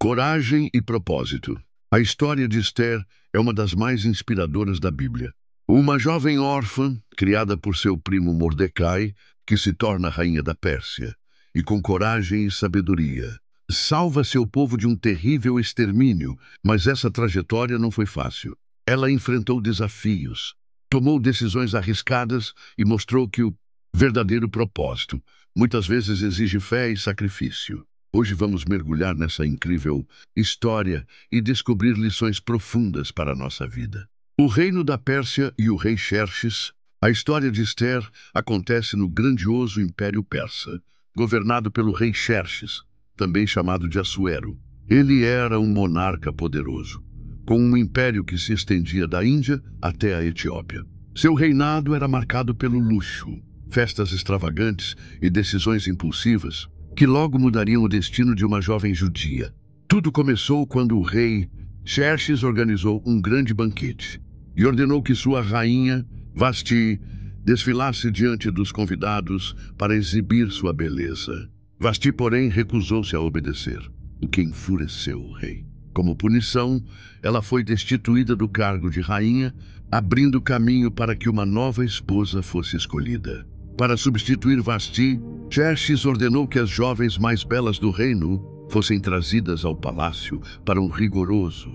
Coragem e propósito. A história de Esther é uma das mais inspiradoras da Bíblia. Uma jovem órfã, criada por seu primo Mordecai, que se torna rainha da Pérsia, e com coragem e sabedoria, salva seu povo de um terrível extermínio, mas essa trajetória não foi fácil. Ela enfrentou desafios, tomou decisões arriscadas e mostrou que o verdadeiro propósito muitas vezes exige fé e sacrifício. Hoje vamos mergulhar nessa incrível história e descobrir lições profundas para a nossa vida. O reino da Pérsia e o rei Xerxes. A história de Esther acontece no grandioso Império Persa, governado pelo rei Xerxes, também chamado de Assuero. Ele era um monarca poderoso, com um império que se estendia da Índia até a Etiópia. Seu reinado era marcado pelo luxo, festas extravagantes e decisões impulsivas, que logo mudariam o destino de uma jovem judia. Tudo começou quando o rei Xerxes organizou um grande banquete e ordenou que sua rainha, Vasti, desfilasse diante dos convidados para exibir sua beleza. Vasti, porém, recusou-se a obedecer, o que enfureceu o rei. Como punição, ela foi destituída do cargo de rainha, abrindo caminho para que uma nova esposa fosse escolhida. Para substituir Vasti, Xerxes ordenou que as jovens mais belas do reino fossem trazidas ao palácio para um rigoroso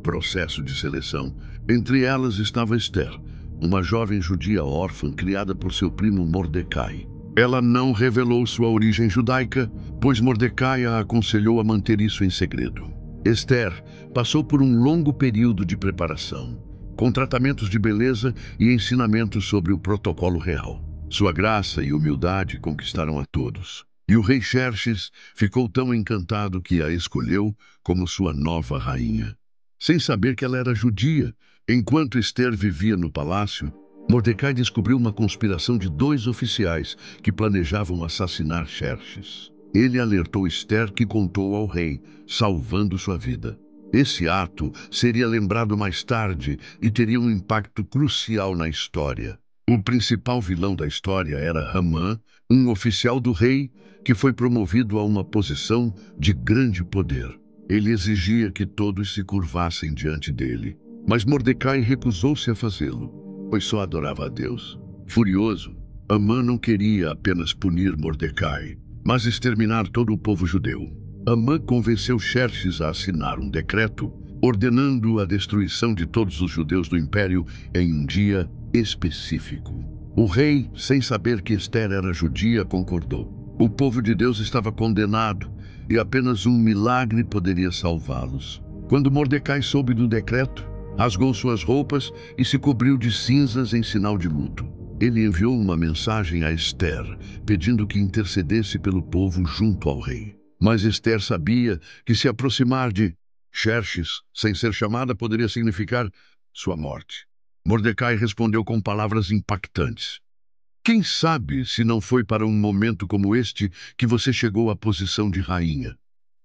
processo de seleção. Entre elas estava Esther, uma jovem judia órfã criada por seu primo Mordecai. Ela não revelou sua origem judaica, pois Mordecai a aconselhou a manter isso em segredo. Esther passou por um longo período de preparação, com tratamentos de beleza e ensinamentos sobre o protocolo real. Sua graça e humildade conquistaram a todos, e o rei Xerxes ficou tão encantado que a escolheu como sua nova rainha. Sem saber que ela era judia, enquanto Esther vivia no palácio, Mordecai descobriu uma conspiração de 2 oficiais que planejavam assassinar Xerxes. Ele alertou Esther, que contou ao rei, salvando sua vida. Esse ato seria lembrado mais tarde e teria um impacto crucial na história. O principal vilão da história era Hamã, um oficial do rei que foi promovido a uma posição de grande poder. Ele exigia que todos se curvassem diante dele, mas Mordecai recusou-se a fazê-lo, pois só adorava a Deus. Furioso, Hamã não queria apenas punir Mordecai, mas exterminar todo o povo judeu. Hamã convenceu Xerxes a assinar um decreto ordenando a destruição de todos os judeus do império em um dia específico. O rei, sem saber que Esther era judia, concordou. O povo de Deus estava condenado e apenas um milagre poderia salvá-los. Quando Mordecai soube do decreto, rasgou suas roupas e se cobriu de cinzas em sinal de luto. Ele enviou uma mensagem a Esther, pedindo que intercedesse pelo povo junto ao rei. Mas Esther sabia que se aproximar de Xerxes, sem ser chamada, poderia significar sua morte. Mordecai respondeu com palavras impactantes. Quem sabe se não foi para um momento como este que você chegou à posição de rainha?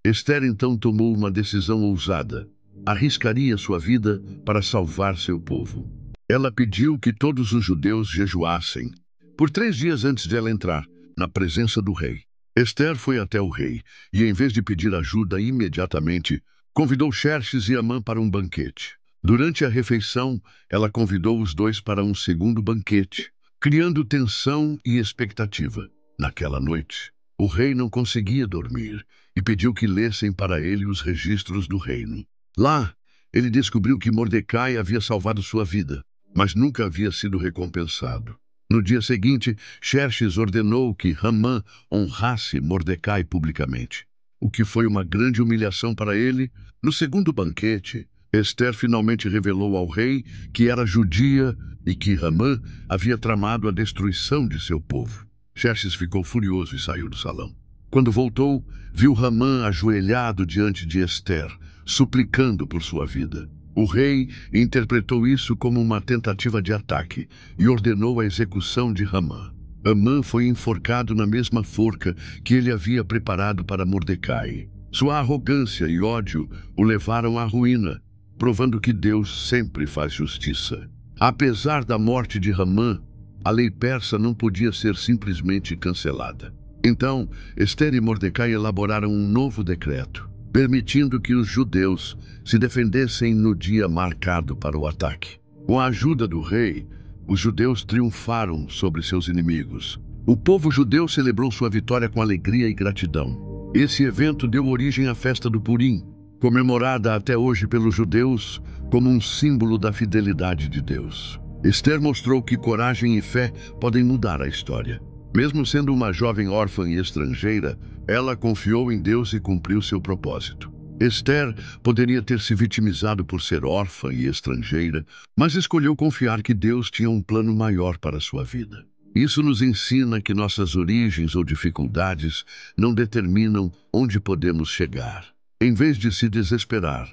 Esther então tomou uma decisão ousada. Arriscaria sua vida para salvar seu povo. Ela pediu que todos os judeus jejuassem por 3 dias antes de ela entrar na presença do rei. Esther foi até o rei e, em vez de pedir ajuda imediatamente, convidou Xerxes e Hamã para um banquete. Durante a refeição, ela convidou os 2 para um segundo banquete, criando tensão e expectativa. Naquela noite, o rei não conseguia dormir e pediu que lessem para ele os registros do reino. Lá, ele descobriu que Mordecai havia salvado sua vida, mas nunca havia sido recompensado. No dia seguinte, Xerxes ordenou que Hamã honrasse Mordecai publicamente, o que foi uma grande humilhação para ele. No segundo banquete, Esther finalmente revelou ao rei que era judia e que Hamã havia tramado a destruição de seu povo. Xerxes ficou furioso e saiu do salão. Quando voltou, viu Hamã ajoelhado diante de Esther, suplicando por sua vida. O rei interpretou isso como uma tentativa de ataque e ordenou a execução de Hamã. Hamã foi enforcado na mesma forca que ele havia preparado para Mordecai. Sua arrogância e ódio o levaram à ruína, provando que Deus sempre faz justiça. Apesar da morte de Hamã, a lei persa não podia ser simplesmente cancelada. Então, Esther e Mordecai elaboraram um novo decreto. permitindo que os judeus se defendessem no dia marcado para o ataque. Com a ajuda do rei, os judeus triunfaram sobre seus inimigos. O povo judeu celebrou sua vitória com alegria e gratidão. Esse evento deu origem à festa do Purim, comemorada até hoje pelos judeus como um símbolo da fidelidade de Deus. Esther mostrou que coragem e fé podem mudar a história. Mesmo sendo uma jovem órfã e estrangeira, ela confiou em Deus e cumpriu seu propósito. Esther poderia ter se vitimizado por ser órfã e estrangeira, mas escolheu confiar que Deus tinha um plano maior para sua vida. Isso nos ensina que nossas origens ou dificuldades não determinam onde podemos chegar. Em vez de se desesperar,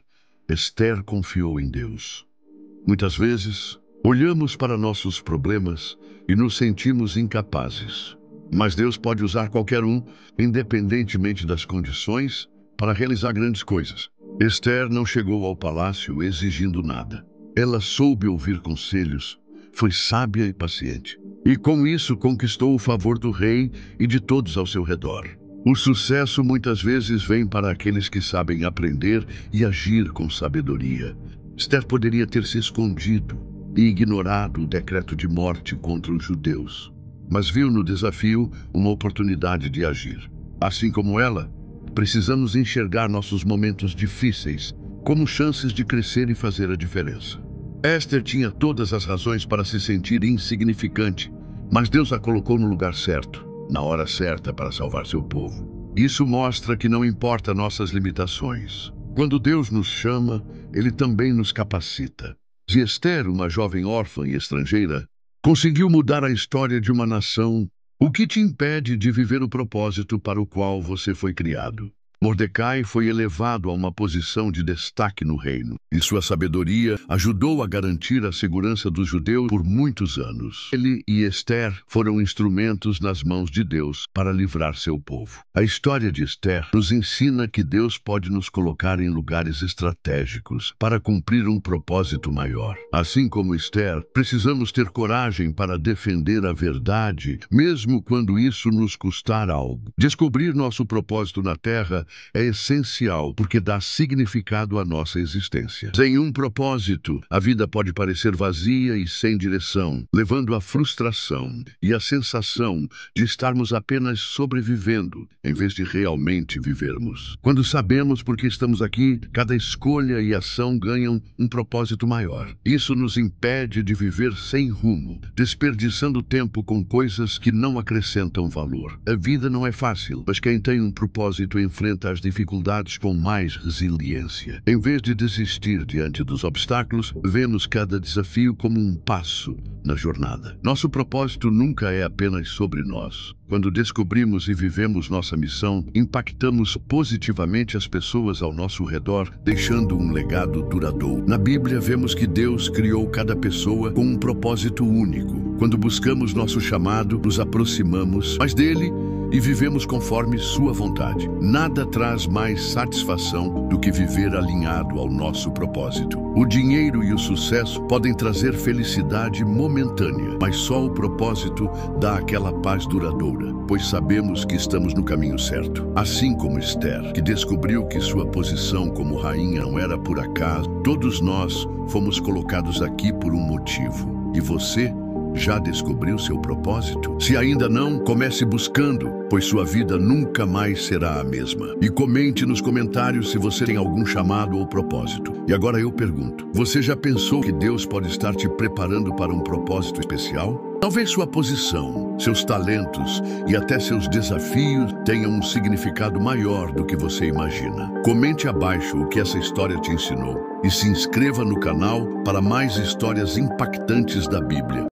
Esther confiou em Deus. Muitas vezes, olhamos para nossos problemas e nos sentimos incapazes. Mas Deus pode usar qualquer um, independentemente das condições, para realizar grandes coisas. Esther não chegou ao palácio exigindo nada. Ela soube ouvir conselhos, foi sábia e paciente. E com isso conquistou o favor do rei e de todos ao seu redor. O sucesso muitas vezes vem para aqueles que sabem aprender e agir com sabedoria. Esther poderia ter se escondido e ignorado o decreto de morte contra os judeus, mas viu no desafio uma oportunidade de agir. Assim como ela, precisamos enxergar nossos momentos difíceis como chances de crescer e fazer a diferença. Esther tinha todas as razões para se sentir insignificante, mas Deus a colocou no lugar certo, na hora certa para salvar seu povo. Isso mostra que não importa nossas limitações. Quando Deus nos chama, Ele também nos capacita. Se Esther, uma jovem órfã e estrangeira, conseguiu mudar a história de uma nação, o que te impede de viver o propósito para o qual você foi criado? Mordecai foi elevado a uma posição de destaque no reino, e sua sabedoria ajudou a garantir a segurança dos judeus por muitos anos. Ele e Esther foram instrumentos nas mãos de Deus para livrar seu povo. A história de Esther nos ensina que Deus pode nos colocar em lugares estratégicos para cumprir um propósito maior. Assim como Esther, precisamos ter coragem para defender a verdade, mesmo quando isso nos custar algo. Descobrir nosso propósito na terra é essencial porque dá significado à nossa existência. Sem um propósito, a vida pode parecer vazia e sem direção, levando à frustração e à sensação de estarmos apenas sobrevivendo, em vez de realmente vivermos. Quando sabemos por que estamos aqui, cada escolha e ação ganham um propósito maior. Isso nos impede de viver sem rumo, desperdiçando tempo com coisas que não acrescentam valor. A vida não é fácil, mas quem tem um propósito enfrenta as dificuldades com mais resiliência. Em vez de desistir diante dos obstáculos, vemos cada desafio como um passo na jornada. Nosso propósito nunca é apenas sobre nós. Quando descobrimos e vivemos nossa missão, impactamos positivamente as pessoas ao nosso redor, deixando um legado duradouro. Na Bíblia, vemos que Deus criou cada pessoa com um propósito único. Quando buscamos nosso chamado, nos aproximamos mais dele e vivemos conforme sua vontade. Nada traz mais satisfação do que viver alinhado ao nosso propósito. O dinheiro e o sucesso podem trazer felicidade momentânea, mas só o propósito dá aquela paz duradoura, pois sabemos que estamos no caminho certo. Assim como Esther, que descobriu que sua posição como rainha não era por acaso, todos nós fomos colocados aqui por um motivo. E você? Já descobriu seu propósito? Se ainda não, comece buscando, pois sua vida nunca mais será a mesma. E comente nos comentários se você tem algum chamado ou propósito. E agora eu pergunto, você já pensou que Deus pode estar te preparando para um propósito especial? Talvez sua posição, seus talentos e até seus desafios tenham um significado maior do que você imagina. Comente abaixo o que essa história te ensinou e se inscreva no canal para mais histórias impactantes da Bíblia.